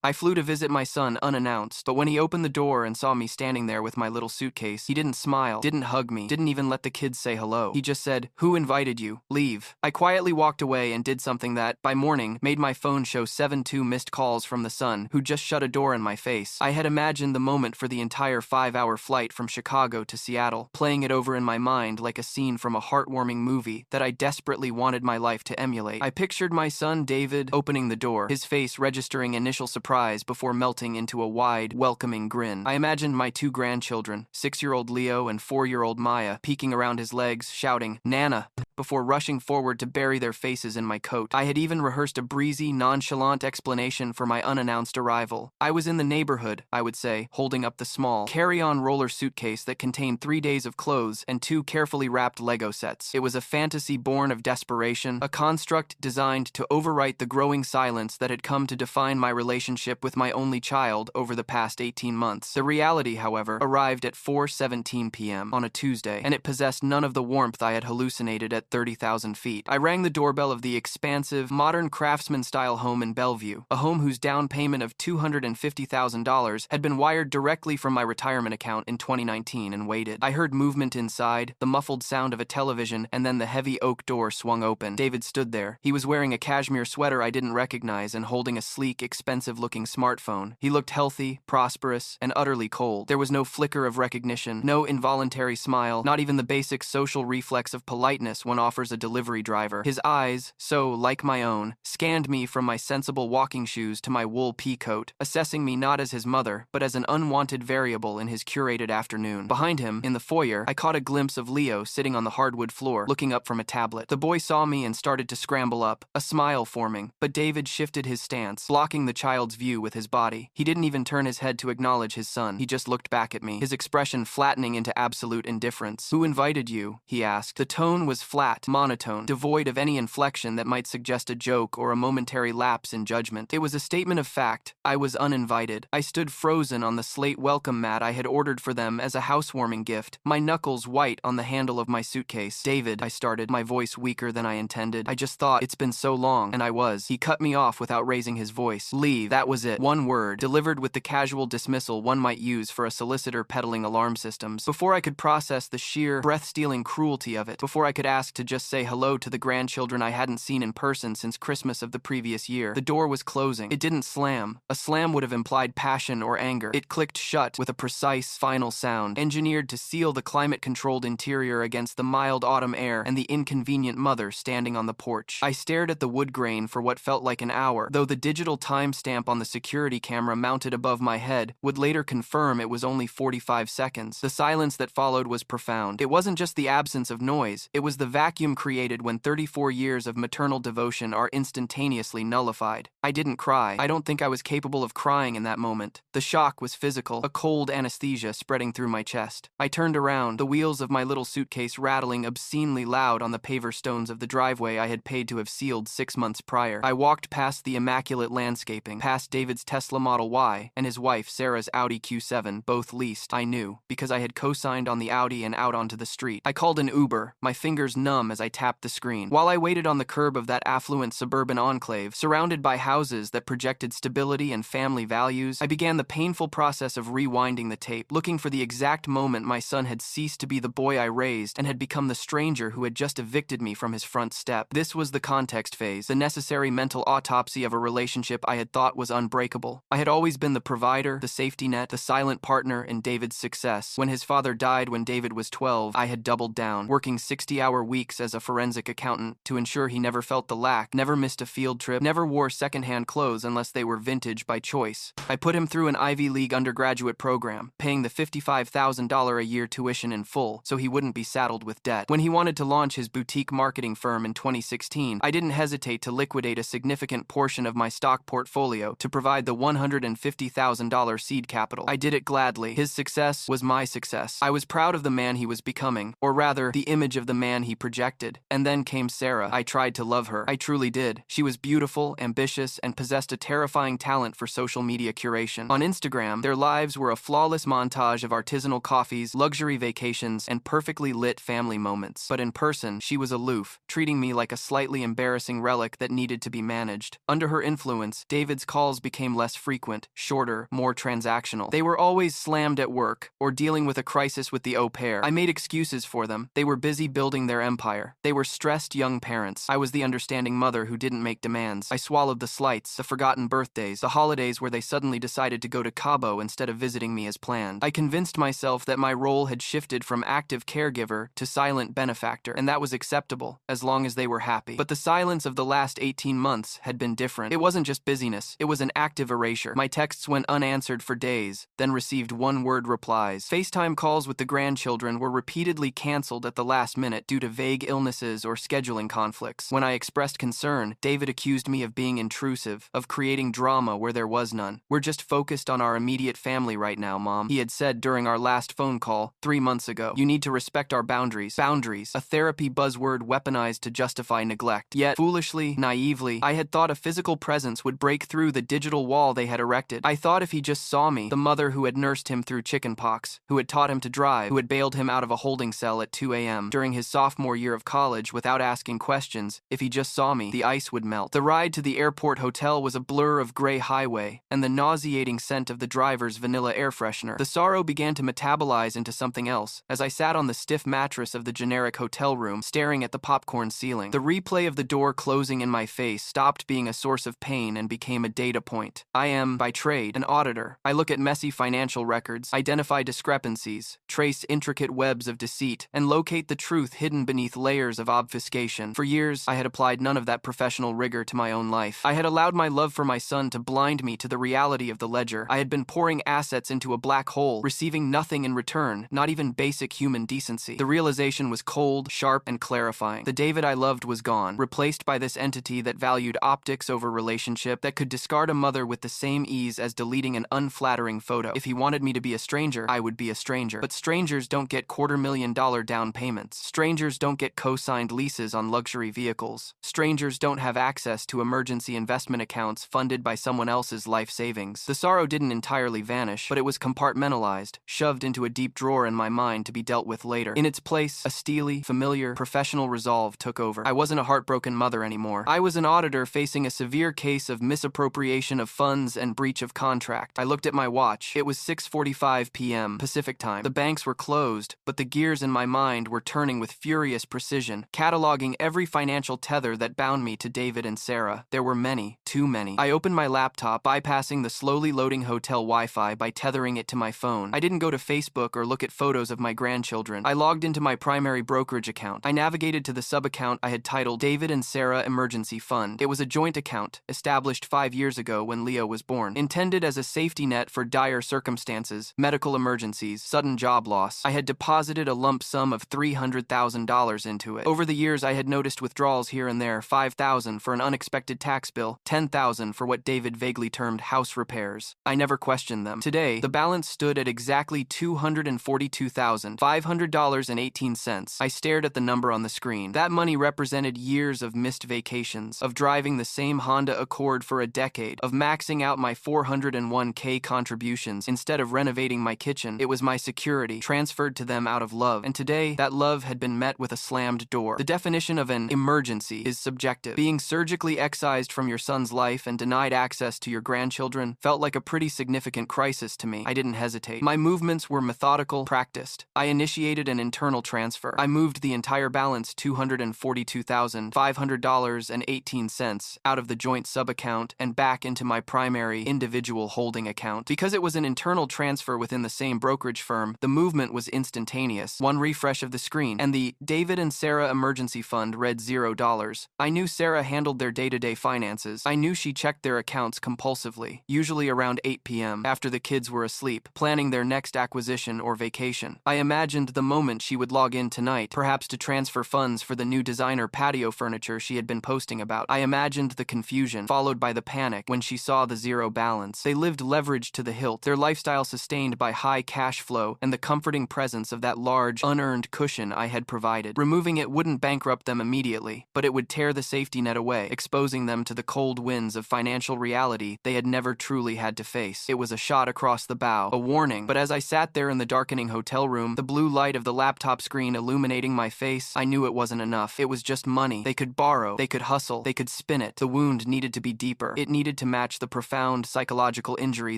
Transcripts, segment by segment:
I flew to visit my son unannounced, but when he opened the door and saw me standing there with my little suitcase, he didn't smile, didn't hug me, didn't even let the kids say hello. He just said, "Who invited you? Leave." I quietly walked away and did something that, by morning, made my phone show 72 missed calls from the son, who just shut a door in my face. I had imagined the moment for the entire 5-hour flight from Chicago to Seattle, playing it over in my mind like a scene from a heartwarming movie that I desperately wanted my life to emulate. I pictured my son David opening the door, his face registering initial surprise before melting into a wide, welcoming grin. I imagined my 2 grandchildren, 6-year-old Leo and 4-year-old Maya, peeking around his legs, shouting, "Nana," before rushing forward to bury their faces in my coat. I had even rehearsed a breezy, nonchalant explanation for my unannounced arrival. I was in the neighborhood, I would say, holding up the small, carry-on roller suitcase that contained 3 days of clothes and 2 carefully wrapped Lego sets. It was a fantasy born of desperation, a construct designed to overwrite the growing silence that had come to define my relationship with my only child over the past 18 months. The reality, however, arrived at 4:17 p.m. on a Tuesday, and it possessed none of the warmth I had hallucinated at 30,000 feet. I rang the doorbell of the expansive, modern craftsman-style home in Bellevue, a home whose down payment of $250,000 had been wired directly from my retirement account in 2019, and waited. I heard movement inside, the muffled sound of a television, and then the heavy oak door swung open. David stood there. He was wearing a cashmere sweater I didn't recognize and holding a sleek, expensive-looking smartphone. He looked healthy, prosperous, and utterly cold. There was no flicker of recognition, no involuntary smile, not even the basic social reflex of politeness one offers a delivery driver. His eyes, so like my own, scanned me from my sensible walking shoes to my wool pea coat, assessing me not as his mother, but as an unwanted variable in his curated afternoon. Behind him, in the foyer, I caught a glimpse of Leo sitting on the hardwood floor, looking up from a tablet. The boy saw me and started to scramble up, a smile forming, but David shifted his stance, blocking the child's view with his body. He didn't even turn his head to acknowledge his son. He just looked back at me, his expression flattening into absolute indifference. "Who invited you?" he asked. The tone was flat, monotone, devoid of any inflection that might suggest a joke or a momentary lapse in judgment. It was a statement of fact. I was uninvited. I stood frozen on the slate welcome mat I had ordered for them as a housewarming gift, my knuckles white on the handle of my suitcase. "David," I started, my voice weaker than I intended. "I just thought it's been so long," and I was. He cut me off without raising his voice. "Leave." That was it. One word, delivered with the casual dismissal one might use for a solicitor peddling alarm systems. Before I could process the sheer, breath-stealing cruelty of it, before I could ask to just say hello to the grandchildren I hadn't seen in person since Christmas of the previous year, the door was closing. It didn't slam. A slam would have implied passion or anger. It clicked shut with a precise, final sound, engineered to seal the climate-controlled interior against the mild autumn air and the inconvenient mother standing on the porch. I stared at the wood grain for what felt like an hour, though the digital timestamp on the security camera mounted above my head would later confirm it was only 45 seconds. The silence that followed was profound. It wasn't just the absence of noise, it was the vacuum created when 34 years of maternal devotion are instantaneously nullified. I didn't cry. I don't think I was capable of crying in that moment. The shock was physical, a cold anesthesia spreading through my chest. I turned around, the wheels of my little suitcase rattling obscenely loud on the paver stones of the driveway I had paid to have sealed 6 months prior. I walked past the immaculate landscaping, past David's Tesla Model Y and his wife Sarah's Audi Q7, both leased. I knew, because I had co-signed on the Audi and out onto the street. I called an Uber, my fingers numb as I tapped the screen. While I waited on the curb of that affluent suburban enclave, surrounded by houses that projected stability and family values, I began the painful process of rewinding the tape, looking for the exact moment my son had ceased to be the boy I raised and had become the stranger who had just evicted me from his front step. This was the context phase, the necessary mental autopsy of a relationship I had thought was unbreakable. I had always been the provider, the safety net, the silent partner in David's success. When his father died when David was 12, I had doubled down, working 60-hour weeks as a forensic accountant to ensure he never felt the lack, never missed a field trip, never wore secondhand clothes unless they were vintage by choice. I put him through an Ivy League undergraduate program, paying the $55,000 a year tuition in full so he wouldn't be saddled with debt. When he wanted to launch his boutique marketing firm in 2016, I didn't hesitate to liquidate a significant portion of my stock portfolio to provide the $150,000 seed capital. I did it gladly. His success was my success. I was proud of the man he was becoming, or rather, the image of the man he projected. And then came Sarah. I tried to love her. I truly did. She was beautiful, ambitious, and possessed a terrifying talent for social media curation. On Instagram, their lives were a flawless montage of artisanal coffees, luxury vacations, and perfectly lit family moments. But in person, she was aloof, treating me like a slightly embarrassing relic that needed to be managed. Under her influence, David's calls calls became less frequent, shorter, more transactional. They were always slammed at work or dealing with a crisis with the au pair. I made excuses for them. They were busy building their empire. They were stressed young parents. I was the understanding mother who didn't make demands. I swallowed the slights, the forgotten birthdays, the holidays where they suddenly decided to go to Cabo instead of visiting me as planned. I convinced myself that my role had shifted from active caregiver to silent benefactor, and that was acceptable, as long as they were happy. But the silence of the last 18 months had been different. It wasn't just busyness, it was an active erasure. My texts went unanswered for days, then received one-word replies. FaceTime calls with the grandchildren were repeatedly canceled at the last minute due to vague illnesses or scheduling conflicts. When I expressed concern, David accused me of being intrusive, of creating drama where there was none. "We're just focused on our immediate family right now, Mom," he had said during our last phone call 3 months ago. "You need to respect our boundaries." Boundaries, a therapy buzzword weaponized to justify neglect. Yet, foolishly, naively, I had thought a physical presence would break through the digital wall they had erected. I thought if he just saw me, the mother who had nursed him through chickenpox, who had taught him to drive, who had bailed him out of a holding cell at 2 a.m. during his sophomore year of college without asking questions, if he just saw me, the ice would melt. The ride to the airport hotel was a blur of gray highway and the nauseating scent of the driver's vanilla air freshener. The sorrow began to metabolize into something else as I sat on the stiff mattress of the generic hotel room, staring at the popcorn ceiling. The replay of the door closing in my face stopped being a source of pain and became a data point. I am, by trade, an auditor. I look at messy financial records, identify discrepancies, trace intricate webs of deceit, and locate the truth hidden beneath layers of obfuscation. For years, I had applied none of that professional rigor to my own life. I had allowed my love for my son to blind me to the reality of the ledger. I had been pouring assets into a black hole, receiving nothing in return, not even basic human decency. The realization was cold, sharp, and clarifying. The David I loved was gone, replaced by this entity that valued optics over relationship, that could discard a mother with the same ease as deleting an unflattering photo. If he wanted me to be a stranger, I would be a stranger. But strangers don't get $250,000 down payments. Strangers don't get co-signed leases on luxury vehicles. Strangers don't have access to emergency investment accounts funded by someone else's life savings. The sorrow didn't entirely vanish, but it was compartmentalized, shoved into a deep drawer in my mind to be dealt with later. In its place, a steely, familiar, professional resolve took over. I wasn't a heartbroken mother anymore. I was an auditor facing a severe case of misappropriation of funds and breach of contract. I looked at my watch. It was 6:45 p.m. Pacific time. The banks were closed, but the gears in my mind were turning with furious precision, cataloging every financial tether that bound me to David and Sarah. There were many, too many. I opened my laptop, bypassing the slowly loading hotel Wi-Fi by tethering it to my phone. I didn't go to Facebook or look at photos of my grandchildren. I logged into my primary brokerage account. I navigated to the sub-account I had titled David and Sarah Emergency Fund. It was a joint account, established 5 years ago when Leo was born, intended as a safety net for dire circumstances, medical emergencies, sudden job loss. I had deposited a lump sum of $300,000 into it. Over the years, I had noticed withdrawals here and there, $5,000 for an unexpected tax bill, $10,000 for what David vaguely termed house repairs. I never questioned them. Today, the balance stood at exactly $242,500.18. I stared at the number on the screen. That money represented years of missed vacations, of driving the same Honda Accord for a decade, of maxing out my 401k contributions instead of renovating my kitchen. It was my security, transferred to them out of love, and today, that love had been met with a slammed door. The definition of an emergency is subjective. Being surgically excised from your son's life and denied access to your grandchildren felt like a pretty significant crisis to me. I didn't hesitate. My movements were methodical, practiced. I initiated an internal transfer. I moved the entire balance, $242,500.18, out of the joint sub-account and back into my primary individual holding account. Because it was an internal transfer within the same brokerage firm, the movement was instantaneous. One refresh of the screen, and the David and Sarah Emergency Fund read $0. I knew Sarah handled their day-to-day finances. I knew she checked their accounts compulsively, usually around 8 p.m. after the kids were asleep, planning their next acquisition or vacation. I imagined the moment she would log in tonight, perhaps to transfer funds for the new designer patio furniture she had been posting about. I imagined the confusion, followed by the panic, when she saw the zero balance. They lived leveraged to the hilt, their lifestyle sustained by high cash flow and the comforting presence of that large, unearned cushion I had provided. Removing it wouldn't bankrupt them immediately, but it would tear the safety net away, exposing them to the cold winds of financial reality they had never truly had to face. It was a shot across the bow, a warning, but as I sat there in the darkening hotel room, the blue light of the laptop screen illuminating my face, I knew it wasn't enough. It was just money. They could borrow, they could hustle, they could spin it. The wound needed to be deeper. It needed to match the profound psychological injury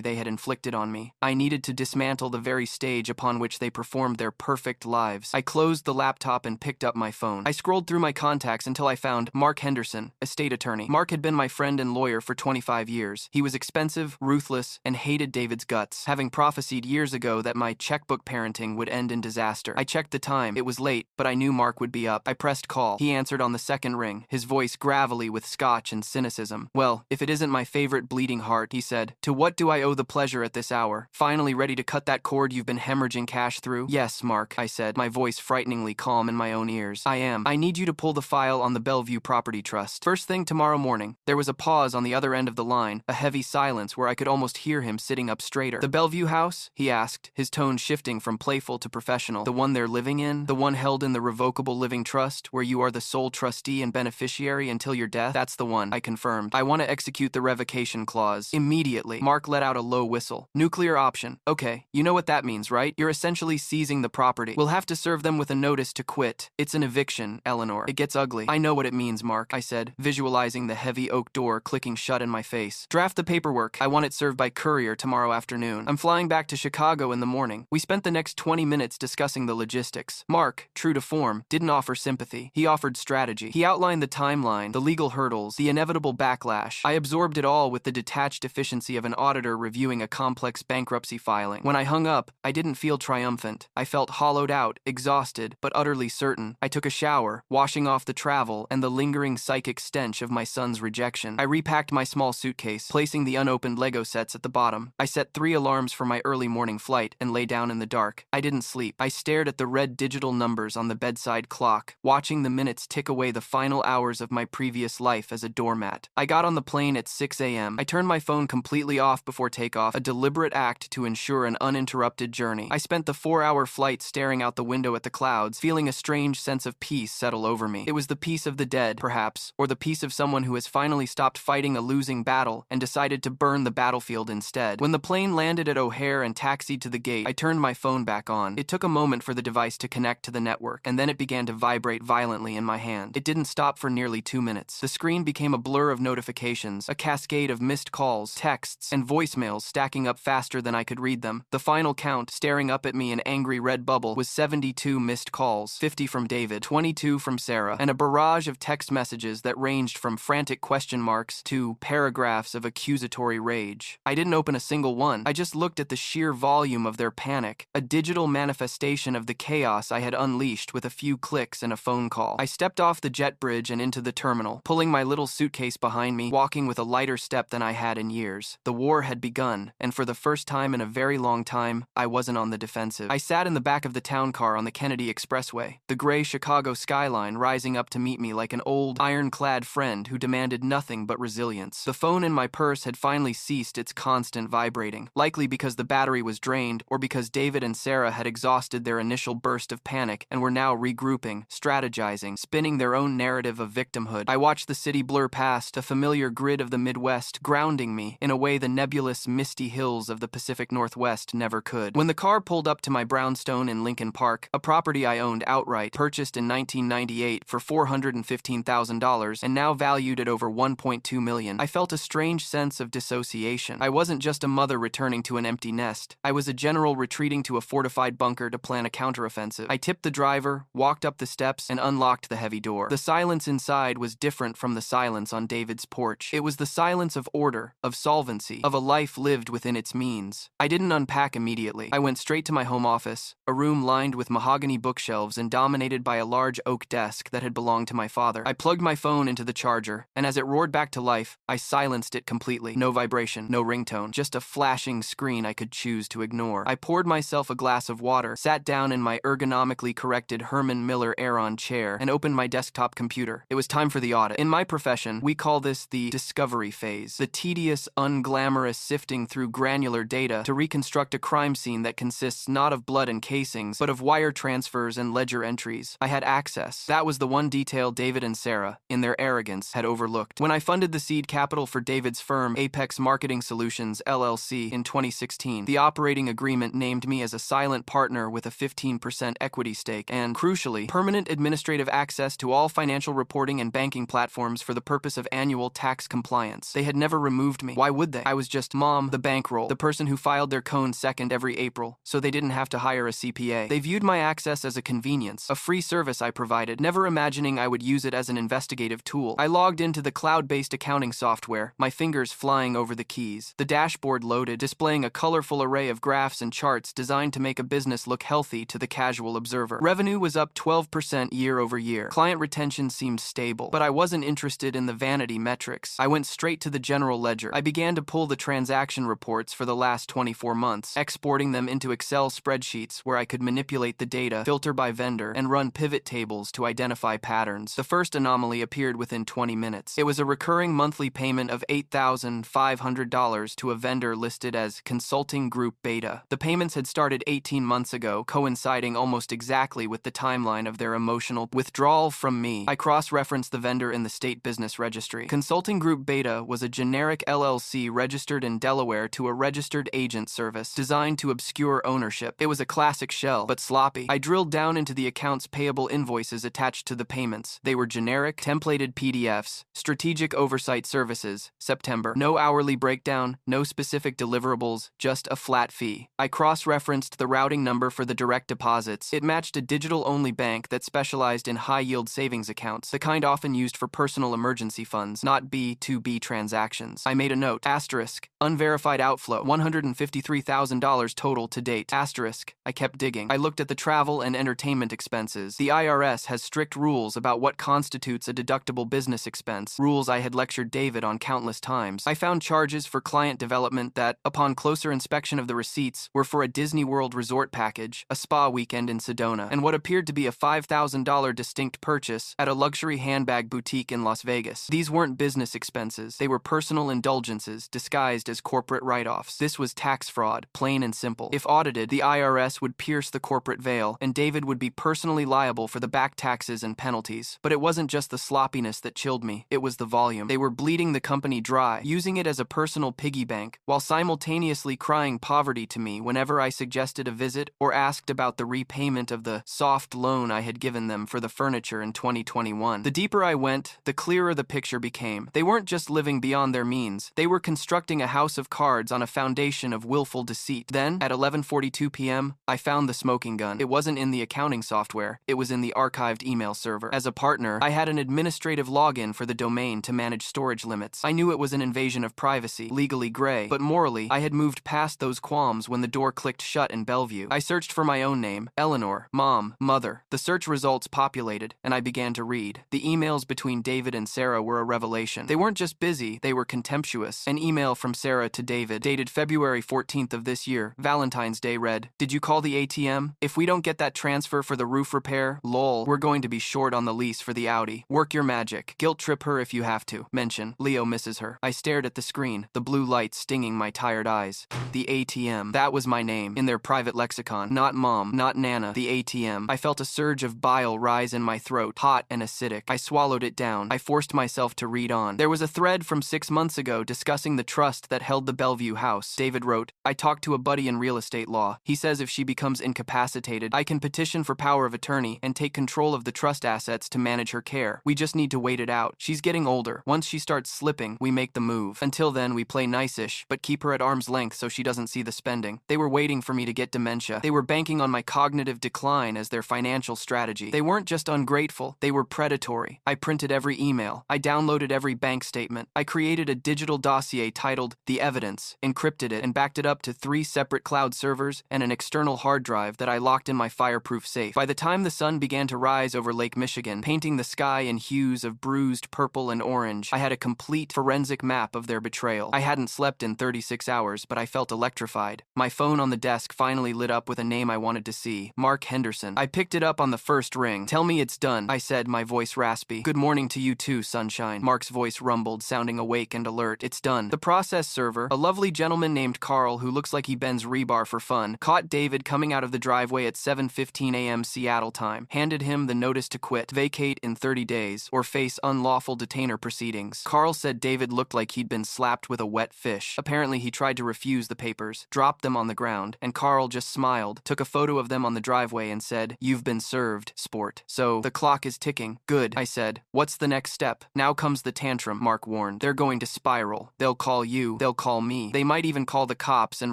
they had inflicted on me. I needed to dismantle the very stage upon which they performed their perfect lives. I closed the laptop and picked up my phone. I scrolled through my contacts until I found Mark Henderson, estate attorney. Mark had been my friend and lawyer for 25 years. He was expensive, ruthless, and hated David's guts, having prophesied years ago that my checkbook parenting would end in disaster. I checked the time. It was late, but I knew Mark would be up. I pressed call. He answered on the second ring, his voice gravelly with scotch and cynicism. "Well, if it isn't my favorite bleeding heart," he said. "To what do I owe the pleasure at this hour? Finally ready to cut that cord you've been hemorrhaging cash through?" "Yes, Mark," I said, my voice frighteningly calm in my own ears. "I am. I need you to pull the file on the Bellevue Property Trust. First thing tomorrow morning." There was a pause on the other end of the line, a heavy silence where I could almost hear him sitting up straighter. "The Bellevue house?" he asked, his tone shifting from playful to professional. "The one they're living in? The one held in the Revocable Living Trust, where you are the sole trustee and beneficiary until your death?" "That's the one," I confirmed. "I want to execute the revocation clause immediately." Mark let out a low whistle. "Nuclear option. Okay, you know what that means, right? You're essentially seizing the property. We'll have to serve them with a notice to quit. It's an eviction, Eleanor. It gets ugly." "I know what it means, Mark," I said, visualizing the heavy oak door clicking shut in my face. "Draft the paperwork. I want it served by courier tomorrow afternoon. I'm flying back to Chicago in the morning." We spent the next 20 minutes discussing the logistics. Mark, true to form, didn't offer sympathy. He offered strategy. He outlined the timeline, the legal hurdles, the inevitable backlash. I absorbed it all with the detached efficiency of an auditor reviewing a complex bankruptcy filing. When I hung up, I didn't feel triumphant. I felt hollowed out, exhausted, but utterly certain. I took a shower, washing off the travel and the lingering psychic stench of my son's rejection. I repacked my small suitcase, placing the unopened Lego sets at the bottom. I set 3 alarms for my early morning flight and lay down in the dark. I didn't sleep. I stared at the red digital numbers on the bedside clock, watching the minutes tick away the final hours of my previous life as a doormat. I got on the plane at 6 a.m. I turned my phone completely off before takeoff, a deliberate act to ensure an uninterrupted journey. I spent the 4-hour flight staring out the window at the clouds, feeling a strange sense of peace settle over me. It was the peace of the dead, perhaps, or the peace of someone who has finally stopped fighting a losing battle and decided to burn the battlefield instead. When the plane landed at O'Hare and taxied to the gate, I turned my phone back on. It took a moment for the device to connect to the network, and then it began to vibrate violently in my hand. It didn't stop for nearly 2 minutes. The screen became a blur of notifications, a cascade of missed calls, texts, and voicemails stacking up faster than I could read them. The final count, staring up at me in angry red bubble, was 72 missed calls, 50 from David, 22 from Sarah, and a barrage of text messages that ranged from frantic question marks to paragraphs of accusatory rage. I didn't open a single one. I just looked at the sheer volume of their panic, a digital manifestation of the chaos I had unleashed with a few clicks and a phone call. I stepped off the jet bridge and into the terminal, pulling my little suitcase behind me, walking with a lighter step than I had in years. The war had begun, and for the first time in a very long time, I wasn't on the defensive. I sat in the back of the town car on the Kennedy Expressway, the gray Chicago skyline rising up to meet me like an old, ironclad friend who demanded nothing but resilience. The phone in my purse had finally ceased its constant vibrating, likely because the battery was drained or because David and Sarah had exhausted their initial burst of panic and were now regrouping, strategizing, spinning their own narrative of victimhood. I watched the city blur past, a familiar grid of the Midwest, grounding me in a way the nebulous, misty hills of the Pacific Northwest never could. When the car pulled up to my brownstone in Lincoln Park, a property I owned outright, purchased in 1998 for $415,000 and now valued at over $1.2 million, I felt a strange sense of dissociation. I wasn't just a mother returning to an empty nest. I was a general retreating to a fortified bunker to plan a counteroffensive. I tipped the driver, walked up the steps, and unlocked the heavy door. The silence inside was different from the silence on David's porch. It was the silence of order, of solvency, of a life lived within its means. I didn't unpack immediately. I went straight to my home office, a room lined with mahogany bookshelves and dominated by a large oak desk that had belonged to my father. I plugged my phone into the charger, and as it roared back to life, I silenced it completely. No vibration, no ringtone, just a flashing screen I could choose to ignore. I poured myself a glass of water, sat down in my ergonomically corrected Herman Miller Aeron chair, and opened my desktop computer. It was time for the audit. In my profession, we call this the discovery phase, the tedious, unglamorous sifting through granular data to reconstruct a crime scene that consists not of blood and casings, but of wire transfers and ledger entries. I had access. That was the one detail David and Sarah, in their arrogance, had overlooked. When I funded the seed capital for David's firm, Apex Marketing Solutions, LLC, in 2016, the operating agreement named me as a silent partner with a 15% equity stake and, crucially, permanent administrative access to all financial reporting and banking platforms for the purpose of annual tax compliance. They had never removed me. Why would they? I was just Mom, the bankroll, the person who filed their cone second every April, so they didn't have to hire a CPA. They viewed my access as a convenience, a free service I provided, never imagining I would use it as an investigative tool. I logged into the cloud-based accounting software, my fingers flying over the keys. The dashboard loaded, displaying a colorful array of graphs and charts designed to make a business look healthy to the casual observer. Revenue was up 12% year over year. Client retention seemed stable, but I wasn't interested in the vanity metrics. I went straight to the general ledger. I began to pull the transaction reports for the last 24 months, exporting them into Excel spreadsheets where I could manipulate the data, filter by vendor, and run pivot tables to identify patterns. The first anomaly appeared within 20 minutes. It was a recurring monthly payment of $8,500 to a vendor listed as Consulting Group Beta. The payments had started 18 months ago, coinciding almost exactly with the timeline of their emotional withdrawal from me. I cross-referenced the vendor in the state business registry. Consulting Group Beta was a generic LLC registered in Delaware to a registered agent service designed to obscure ownership. It was a classic shell, but sloppy. I drilled down into the accounts payable invoices attached to the payments. They were generic, templated PDFs, Strategic Oversight Services, September. No hourly breakdown, no specific deliverables, just a flat fee. I cross-referenced the routing number for the direct deposits. It matched a digital-only bank that specialized in high-yield savings accounts, the kind often used for personal emergency funds, not B2B transactions. I made a note. Asterisk. Unverified outflow. $153,000 total to date. Asterisk. I kept digging. I looked at the travel and entertainment expenses. The IRS has strict rules about what constitutes a deductible business expense, rules I had lectured David on countless times. I found charges for client development that, upon closer inspection of the receipts, were for a Disney World resort package, a spa weekend in Sedona, and what appeared to be a $5,000 distinct purchase at a luxury handbag boutique in Las Vegas. These weren't business expenses. They were personal indulgences disguised as corporate write-offs. This was tax fraud, plain and simple. If audited, the IRS would pierce the corporate veil, and David would be personally liable for the back taxes and penalties. But it wasn't just the sloppiness that chilled me. It was the volume. They were bleeding the company dry, using it as a personal piggy bank, while simultaneously crying poverty to me whenever I suggested a visit or asked about the repayment of the soft loan I had given them for the furniture in 2021. The deeper I went, the clearer the picture became. They weren't just living beyond their means. They were constructing a house of cards on a foundation of willful deceit. Then, at 11:42 p.m., I found the smoking gun. It wasn't in the accounting software. It was in the archived email server. As a partner, I had an administrative login for the domain to manage storage limits. I knew it was an invasion of privacy, legally gray, but morally, I had moved past those qualms when the door clicked shut in Bellevue. I searched for my own name, Eleanor, Mom, Mother. The search results populated, and I began to read. The emails between David and Sarah were a revelation. They weren't just busy, they were contemptuous. An email from Sarah to David, dated February 14th of this year, Valentine's Day, read, "Did you call the ATM? If we don't get that transfer for the roof repair, lol, we're going to be short on the lease for the Audi. Work your magic. Guilt trip her if you have to. Mention, Leo misses her." I stared at the screen, the blue light stinging my tired eyes. The ATM. That was my name, in their private lexicon. Not Mom, not Nana, the ATM. I felt a surge of bile rise in my throat, hot and acidic. I swallowed it down. I forced myself to read on. There was a thread from 6 months ago discussing the trust that held the Bellevue house. David wrote, "I talked to a buddy in real estate law. He says if she becomes incapacitated, I can petition for power of attorney and take control of the trust assets to manage her care. We just need to wait it out. She's getting older. Once she starts slipping, we make the move. Until then, we play nice-ish, but keep her at arm's length so she doesn't see the spending." They were waiting for me to get dementia. They were banking on my cognitive decline as their financial strategy. They weren't just ungrateful, they were predatory. I printed every email. I downloaded every bank statement. I created a digital dossier titled The Evidence, encrypted it, and backed it up to 3 separate cloud servers and an external hard drive that I locked in my fireproof safe. By the time the sun began to rise over Lake Michigan, painting the sky in hues of bruised purple and orange, I had a complete forensic map of their betrayal. I hadn't slept in 36 hours, but I felt electrified. My phone on the desk finally lit up with a name I wanted to see, Mark Henderson. I picked it up on the first ring. "Tell me it's done," I said, my voice raspy. "Good morning to you too, sunshine." Mark's voice rumbled, sounding awake and alert. "It's done." The process server, a lovely gentleman named Carl who looks like he bends rebar for fun, caught David coming out of the driveway at 7:15 a.m. Seattle time, handed him the notice to quit, vacate in 30 days, or face unlawful detainer proceedings. Carl said David looked like he'd been slapped with a wet fish. Apparently he tried to refuse the papers, dropped them on the ground, and Carl just smiled, took a photo of them on the driveway and said, "You've been served, sport." "So, the clock is ticking." "Good," I said. "What's the next step?" "Now comes the tantrum," Mark warned. turn. They're going to spiral. They'll call you. They'll call me. They might even call the cops and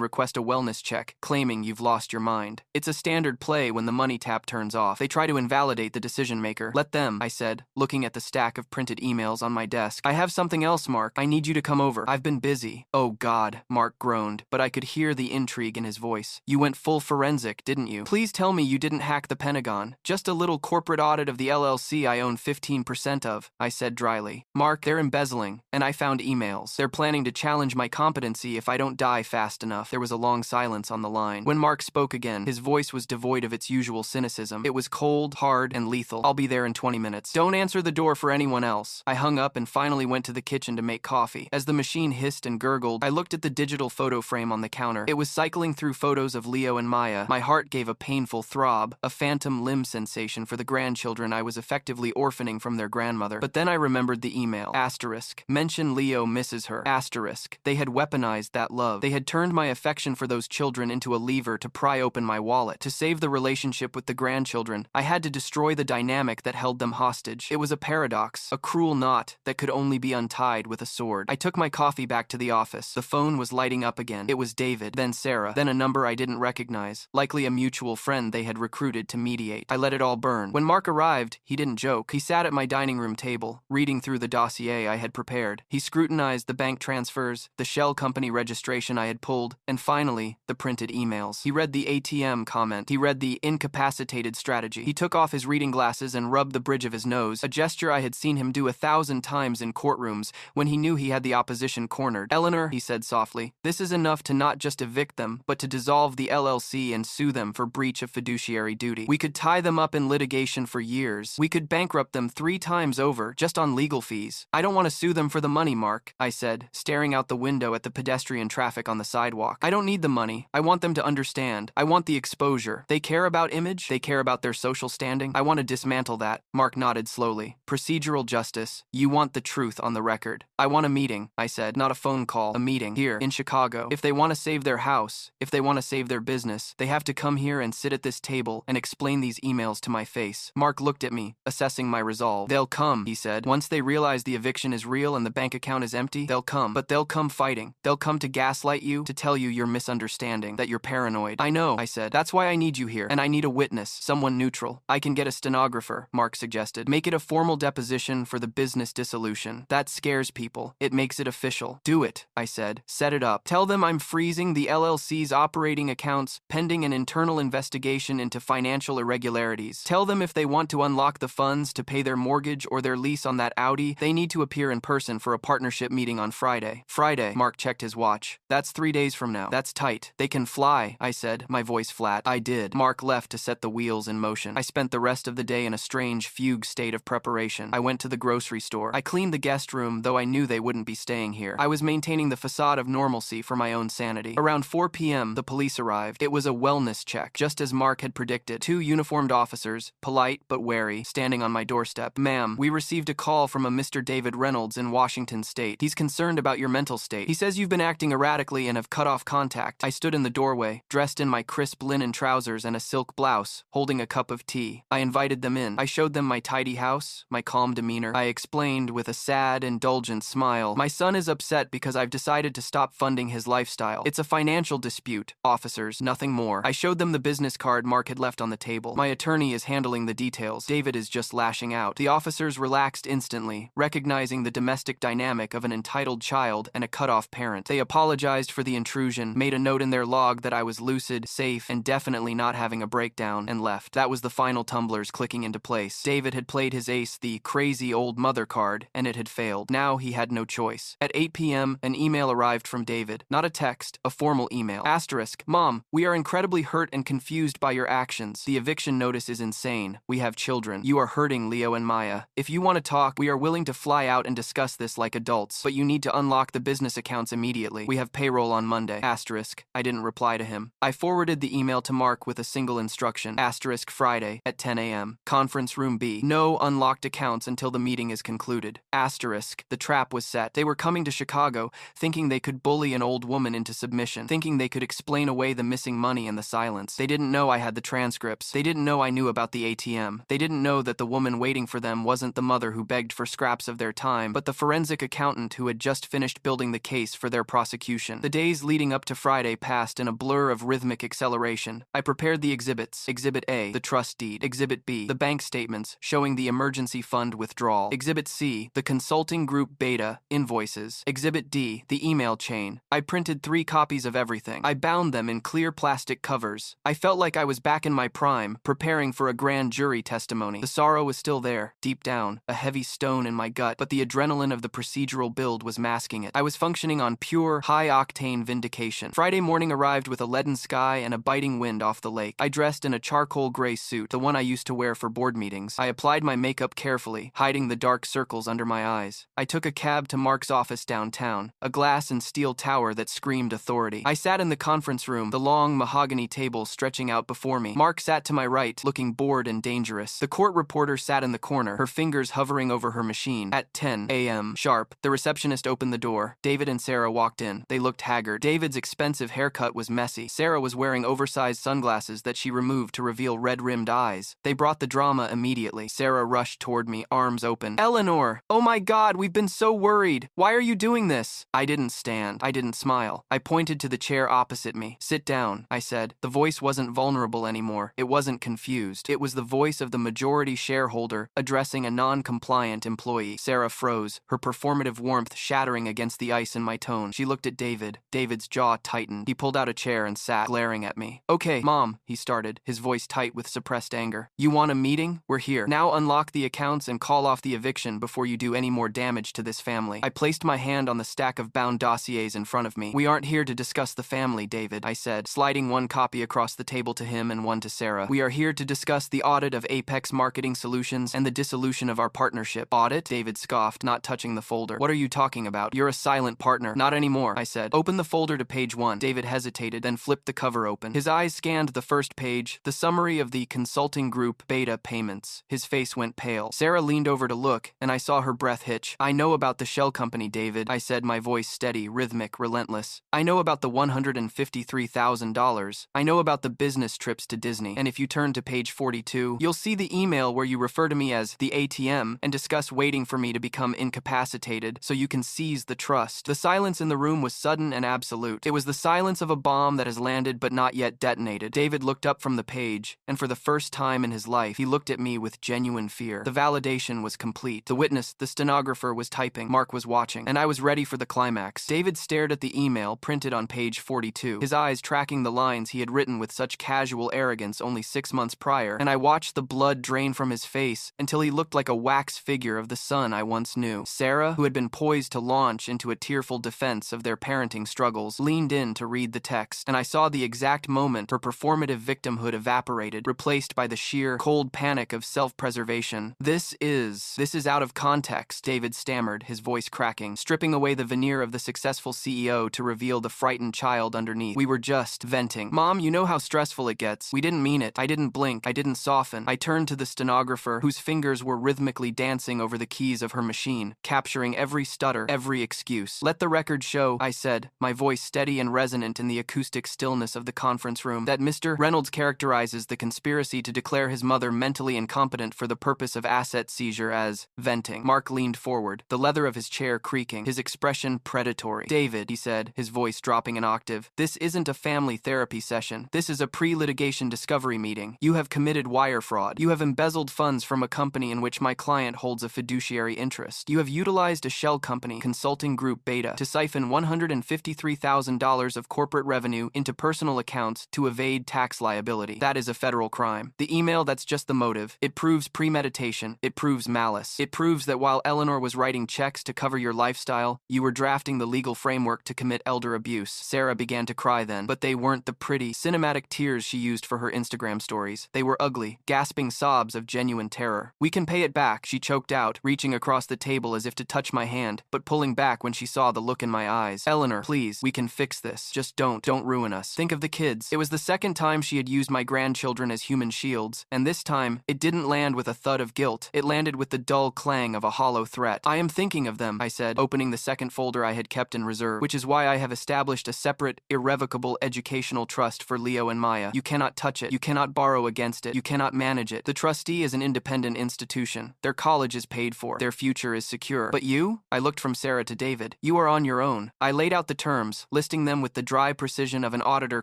request a wellness check, claiming you've lost your mind. It's a standard play when the money tap turns off. They try to invalidate the decision maker. Let them, I said, looking at the stack of printed emails on my desk. I have something else, Mark. I need you to come over. I've been busy. Oh, God, Mark groaned, but I could hear the intrigue in his voice. You went full forensic, didn't you? Please tell me you didn't hack the Pentagon. Just a little corporate audit of the LLC I own 15% of, I said dryly. Mark, they're embezzling, and I found emails. They're planning to challenge my competency if I don't die fast enough. There was a long silence on the line. When Mark spoke again, his voice was devoid of its usual cynicism. It was cold, hard, and lethal. I'll be there in 20 minutes. Don't answer the door for anyone else. I hung up and finally went to the kitchen to make coffee. As the machine hissed and gurgled, I looked at the digital photo frame on the counter. It was cycling through photos of Leo and Maya. My heart gave a painful throb, a phantom limb sensation for the grandchildren I was effectively orphaning from their grandmother. But then I remembered the email. Asterisk. Mention Leo misses her. Asterisk. They had weaponized that love. They had turned my affection for those children into a lever to pry open my wallet. To save the relationship with the grandchildren, I had to destroy the dynamic that held them hostage. It was a paradox, a cruel knot that could only be untied with a sword. I took my coffee back to the office. The phone was lighting up again. It was David, then Sarah, then a number I didn't recognize, likely a mutual friend they had recruited to mediate. I let it all burn. When Mark arrived, he didn't joke. He sat at my dining room table, reading through the dossier I had prepared. He scrutinized the bank transfers, the shell company registration I had pulled, and finally, the printed emails. He read the ATM comment. He read the incapacitated strategy. He took off his reading glasses and rubbed the bridge of his nose, a gesture I had seen him do 1,000 times in courtrooms when he knew he had the opposition cornered. Eleanor, he said softly, this is enough to not just evict them, but to dissolve the LLC and sue them for breach of fiduciary duty. We could tie them up in litigation for years. We could bankrupt them 3 times over, just on legal fees. I don't want to sue them for the money, Mark, I said, staring out the window at the pedestrian traffic on the sidewalk. I don't need the money. I want them to understand. I want the exposure. They care about image. They care about their social standing. I want to dismantle that. Mark nodded slowly. Procedural justice. You want the truth on the record. I want a meeting, I said, not a phone call, a meeting, here, in Chicago. If they want to save their house, if they want to save their business, they have to come here and sit at this table and explain these emails to my face. Mark looked at me, assessing my resolve. They'll come, he said. Once they realize the eviction is real and the bank account is empty, they'll come. But they'll come fighting. They'll come to gaslight you, to tell you you're misunderstanding, that you're paranoid. I know, I said. That's why I need you here. And I need a witness, someone neutral. I can get a stenographer, Mark suggested. Make it a formal deposition for the business dissolution. That scares people. It makes it official. Do it, I said. Set it up. Tell them I'm freezing the LLC's operating accounts pending an internal investigation into financial irregularities. Tell them if they want to unlock the funds to pay their mortgage or their lease on that Audi, they need to appear in person for a partnership meeting on Friday. Friday, Mark checked his watch. That's 3 days from now. That's tight. They can fly, I said, my voice flat. I did. Mark left to set the wheels in motion. I spent the rest of the day in a strange fugue state of preparation. I went to the grocery store. I cleaned the guest room, though I knew they wouldn't be staying here. I was maintaining the facade of normalcy for my own sanity. Around 4 p.m., the police arrived. It was a wellness check, just as Mark had predicted. 2 uniformed officers, polite but wary, standing on my doorstep. Ma'am, we received a call from a Mr. David Reynolds in Washington State. He's concerned about your mental state. He says you've been acting erratically and have cut off contact. I stood in the doorway, dressed in my crisp linen trousers and a silk blouse, holding a cup of tea. I invited them in. I showed them my tidy house, my calm demeanor. I explained with a sad, indulgent smile, my son is upset because I've decided to stop funding his lifestyle. It's a financial dispute, officers, nothing more. I showed them the business card Mark had left on the table. My attorney is handling the details. David is just lashing out. The officers relaxed instantly, recognizing the domestic dynamic of an entitled child and a cut-off parent. They apologized for the intrusion, made a note in their log that I was lucid, safe, and definitely not having a breakdown, and left. That was the final tumblers clicking into place. David had played his ace, the crazy old mother card, and it had failed. Now he had no choice. At 8 p.m., an email arrived from David. Not a text, a formal email. Asterisk. Mom, we are incredibly hurt and confused by your actions. The eviction notice is insane. We have children. You are hurting Leo and Maya. If you want to talk, we are willing to fly out and discuss this like adults, but you need to unlock the business accounts immediately. We have payroll on Monday. Asterisk. I didn't reply to him. I forwarded the email to Mark with a single instruction. Asterisk Friday at 10 a.m. Conference room B. No unlocked accounts until the meeting is concluded. Asterisk. The trap was set. They were coming to Chicago, thinking they could bully an old woman into submission, thinking they could explain away the missing money and the silence. They didn't know I had the transcripts. They didn't know I knew about the ATM. They didn't know that the woman waiting for them wasn't the mother who begged for scraps of their time, but the forensic forensic accountant who had just finished building the case for their prosecution. The days leading up to Friday passed in a blur of rhythmic acceleration. I prepared the exhibits. Exhibit A, the trust deed. Exhibit B, the bank statements showing the emergency fund withdrawal. Exhibit C, the consulting group beta invoices. Exhibit D, the email chain. I printed 3 copies of everything. I bound them in clear plastic covers. I felt like I was back in my prime, preparing for a grand jury testimony. The sorrow was still there, deep down, a heavy stone in my gut, but the adrenaline of the procedural build was masking it. I was functioning on pure, high-octane vindication. Friday morning arrived with a leaden sky and a biting wind off the lake. I dressed in a charcoal gray suit, the one I used to wear for board meetings. I applied my makeup carefully, hiding the dark circles under my eyes. I took a cab to Mark's office downtown, a glass and steel tower that screamed authority. I sat in the conference room, the long mahogany table stretching out before me. Mark sat to my right, looking bored and dangerous. The court reporter sat in the corner, her fingers hovering over her machine. At 10 a.m. sharp, the receptionist opened the door. David and Sarah walked in. They looked haggard. David's expensive haircut was messy. Sarah was wearing oversized sunglasses that she removed to reveal red-rimmed eyes. They brought the drama immediately. Sarah rushed toward me, arms open. "Eleanor! Oh my God, we've been so worried. Why are you doing this?" I didn't stand. I didn't smile. I pointed to the chair opposite me. "Sit down," I said. The voice wasn't vulnerable anymore. It wasn't confused. It was the voice of the majority shareholder addressing a non-compliant employee. Sarah froze, her performative warmth shattering against the ice in my tone. She looked at David. David's jaw tightened. He pulled out a chair and sat, glaring at me. "Okay, Mom," he started, his voice tight with suppressed anger. "You want a meeting? We're here. Now unlock the accounts and call off the eviction before you do any more damage to this family." I placed my hand on the stack of bound dossiers in front of me. "We aren't here to discuss the family, David," I said, sliding one copy across the table to him and one to Sarah. "We are here to discuss the audit of Apex Marketing Solutions and the dissolution of our partnership." "Audit?" David scoffed, not touching the folder. "What are you talking about? You're a silent partner." "Not anymore," I said. "Open the folder to page 1. David hesitated, then flipped the cover open. His eyes scanned the first page, the summary of the consulting group beta payments. His face went pale. Sarah leaned over to look, and I saw her breath hitch. "I know about the shell company, David," I said, my voice steady, rhythmic, relentless. "I know about the $153,000. I know about the business trips to Disney. And if you turn to page 42, you'll see the email where you refer to me as the ATM and discuss waiting for me to become incapacitated so you can seize the trust." The silence in the room was sudden and absolute. It was the silence of a bomb that has landed but not yet detonated. David looked up from the page, and for the first time in his life, he looked at me with genuine fear. The validation was complete. The witness, the stenographer, was typing. Mark was watching, and I was ready for the climax. David stared at the email printed on page 42, his eyes tracking the lines he had written with such casual arrogance only 6 months prior, and I watched the blood drain from his face until he looked like a wax figure of the son I once knew. Sarah, who had been poised to launch into a tearful defense of their parenting struggles, leaned in to read the text, and I saw the exact moment her performative victimhood evaporated, replaced by the sheer, cold panic of self-preservation. This is out of context," David stammered, his voice cracking, stripping away the veneer of the successful CEO to reveal the frightened child underneath. "We were just venting. Mom, you know how stressful it gets. We didn't mean it." I didn't blink. I didn't soften. I turned to the stenographer, whose fingers were rhythmically dancing over the keys of her machine, capturing every stutter, every excuse. "Let the record show," I said, my voice steady and resonant in the acoustic stillness of the conference room, "that Mr. Reynolds characterizes the conspiracy to declare his mother mentally incompetent for the purpose of asset seizure as venting." Mark leaned forward, the leather of his chair creaking, his expression predatory. "David," he said, his voice dropping an octave, "this isn't a family therapy session. This is a pre-litigation discovery meeting. You have committed wire fraud. You have embezzled funds from a company in which my client holds a fiduciary interest. You have utilized a shell company, Consulting Group Beta, to siphon $153,000 of corporate revenue into personal accounts to evade tax liability. That is a federal crime. The email, that's just the motive. It proves premeditation. It proves malice. It proves that while Eleanor was writing checks to cover your lifestyle, you were drafting the legal framework to commit elder abuse." Sarah began to cry then, but they weren't the pretty, cinematic tears she used for her Instagram stories. They were ugly, gasping sobs of genuine terror. "We can pay it back," she choked out, reaching across the table as if to touch my hand, but pulling back when she saw the look in my eyes. "Eleanor, please, we can fix this. Just don't ruin us. Think of the kids." It was the second time she had used my grandchildren as human shields, and this time, it didn't land with a thud of guilt. It landed with the dull clang of a hollow threat. "I am thinking of them," I said, opening the second folder I had kept in reserve, "which is why I have established a separate, irrevocable educational trust for Leo and Maya. You cannot touch it. You cannot borrow against it. You cannot manage it. The trustee is an independent institution. Their college is paid for. Their future is secure. sure. But you? I looked from Sarah to David. You are on your own. I laid out the terms, listing them with the dry precision of an auditor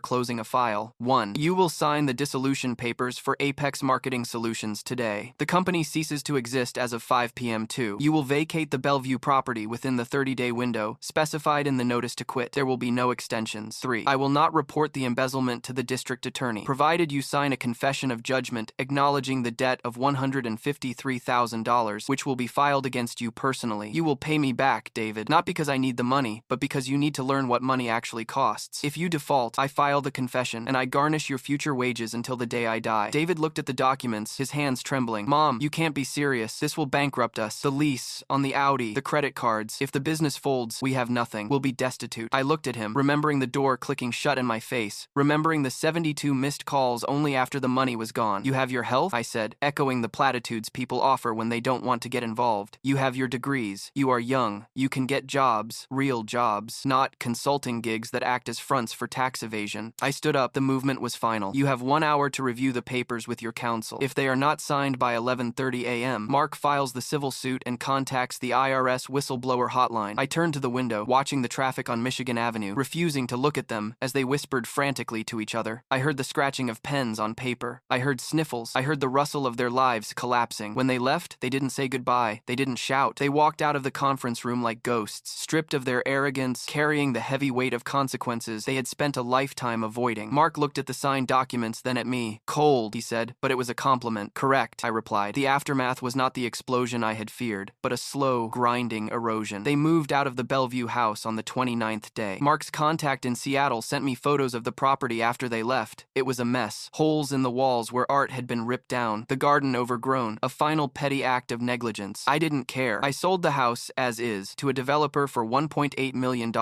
closing a file. 1. You will sign the dissolution papers for Apex Marketing Solutions today. The company ceases to exist as of 5 p.m. 2. You will vacate the Bellevue property within the 30-day window specified in the notice to quit. There will be no extensions. 3. I will not report the embezzlement to the district attorney, provided you sign a confession of judgment acknowledging the debt of $153,000, which will be filed against you personally. You will pay me back, David, not because I need the money, but because you need to learn what money actually costs. If you default, I file the confession, and I garnish your future wages until the day I die. David looked at the documents, his hands trembling. Mom, you can't be serious. This will bankrupt us. The lease, on the Audi, the credit cards. If the business folds, we have nothing. We'll be destitute. I looked at him, remembering the door clicking shut in my face, remembering the 72 missed calls only after the money was gone. You have your health? I said, echoing the platitudes people offer when they don't want to get involved. You have your degrees. You are young. You can get jobs, real jobs, not consulting gigs that act as fronts for tax evasion. I stood up. The movement was final. You have 1 hour to review the papers with your counsel. If they are not signed by 11:30 a.m., Mark files the civil suit and contacts the IRS whistleblower hotline. I turned to the window, watching the traffic on Michigan Avenue, refusing to look at them as they whispered frantically to each other. I heard the scratching of pens on paper. I heard sniffles. I heard the rustle of their lives collapsing. When they left, they didn't say goodbye. They didn't shout. They walked out of the conference room like ghosts, stripped of their arrogance, carrying the heavy weight of consequences they had spent a lifetime avoiding. Mark looked at the signed documents, then at me. Cold, he said, but it was a compliment. Correct, I replied. The aftermath was not the explosion I had feared, but a slow, grinding erosion. They moved out of the Bellevue house on the 29th day. Mark's contact in Seattle sent me photos of the property after they left. It was a mess. Holes in the walls where art had been ripped down, the garden overgrown, a final petty act of negligence. I didn't care. I sold the house, as is, to a developer for $1.8 million,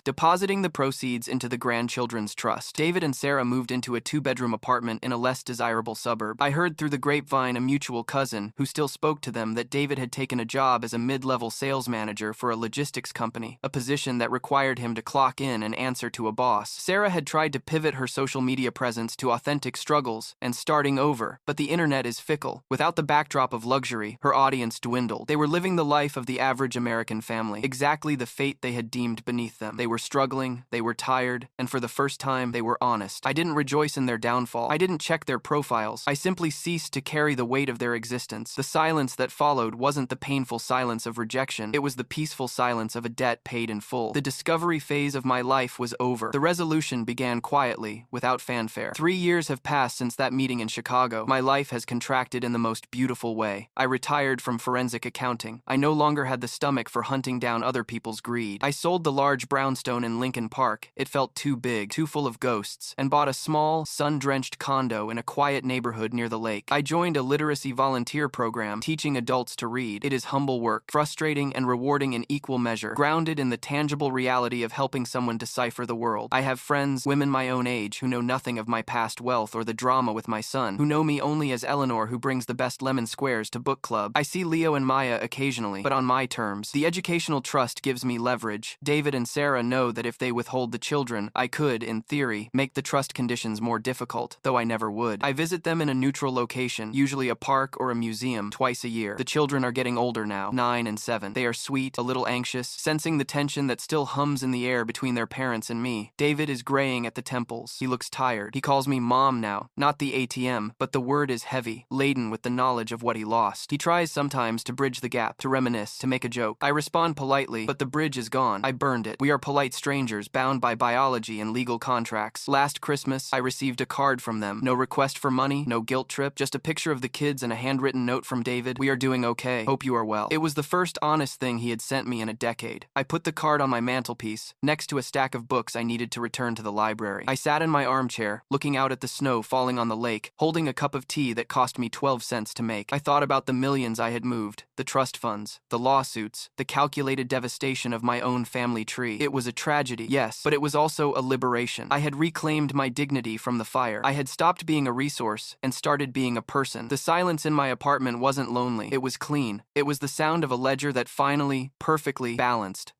depositing the proceeds into the grandchildren's trust. David and Sarah moved into a 2-bedroom apartment in a less desirable suburb. I heard through the grapevine a mutual cousin, who still spoke to them, that David had taken a job as a mid-level sales manager for a logistics company, a position that required him to clock in and answer to a boss. Sarah had tried to pivot her social media presence to authentic struggles and starting over, but the internet is fickle. Without the backdrop of luxury, her audience dwindled. They were living the life of the average American family, exactly the fate they had deemed beneath them. They were struggling, they were tired, and for the first time, they were honest. I didn't rejoice in their downfall. I didn't check their profiles. I simply ceased to carry the weight of their existence. The silence that followed wasn't the painful silence of rejection. It was the peaceful silence of a debt paid in full. The discovery phase of my life was over. The resolution began quietly, without fanfare. 3 years have passed since that meeting in Chicago. My life has contracted in the most beautiful way. I retired from forensic accounting. I no longer had the stomach for hunting down other people's greed. I sold the large brownstone in Lincoln Park. It felt too big, too full of ghosts, and bought a small, sun-drenched condo in a quiet neighborhood near the lake. I joined a literacy volunteer program, teaching adults to read. It is humble work, frustrating and rewarding in equal measure, grounded in the tangible reality of helping someone decipher the world. I have friends, women my own age, who know nothing of my past wealth or the drama with my son, who know me only as Eleanor who brings the best lemon squares to book club. I see Leo and Maya occasionally, but on my terms. The educational trust gives me leverage. David and Sarah know that if they withhold the children, I could, in theory, make the trust conditions more difficult, though I never would. I visit them in a neutral location, usually a park or a museum, twice a year. The children are getting older now, 9 and 7. They are sweet, a little anxious, sensing the tension that still hums in the air between their parents and me. David is graying at the temples. He looks tired. He calls me Mom now, not the ATM, but the word is heavy, laden with the knowledge of what he lost. He tries sometimes to bridge the gap, to reminisce, to make a joke. I respond politely, but the bridge is gone. I burned it. We are polite strangers, bound by biology and legal contracts. Last Christmas, I received a card from them. No request for money, no guilt trip, just a picture of the kids and a handwritten note from David. We are doing okay. Hope you are well. It was the first honest thing he had sent me in a decade. I put the card on my mantelpiece, next to a stack of books I needed to return to the library. I sat in my armchair, looking out at the snow falling on the lake, holding a cup of tea that cost me 12 cents to make. I thought about the millions I had moved, the trust funds, the lawsuits, the calculated devastation of my own family tree. It was a tragedy, yes, but it was also a liberation. I had reclaimed my dignity from the fire. I had stopped being a resource and started being a person. The silence in my apartment wasn't lonely. It was clean. It was the sound of a ledger that finally, perfectly balanced.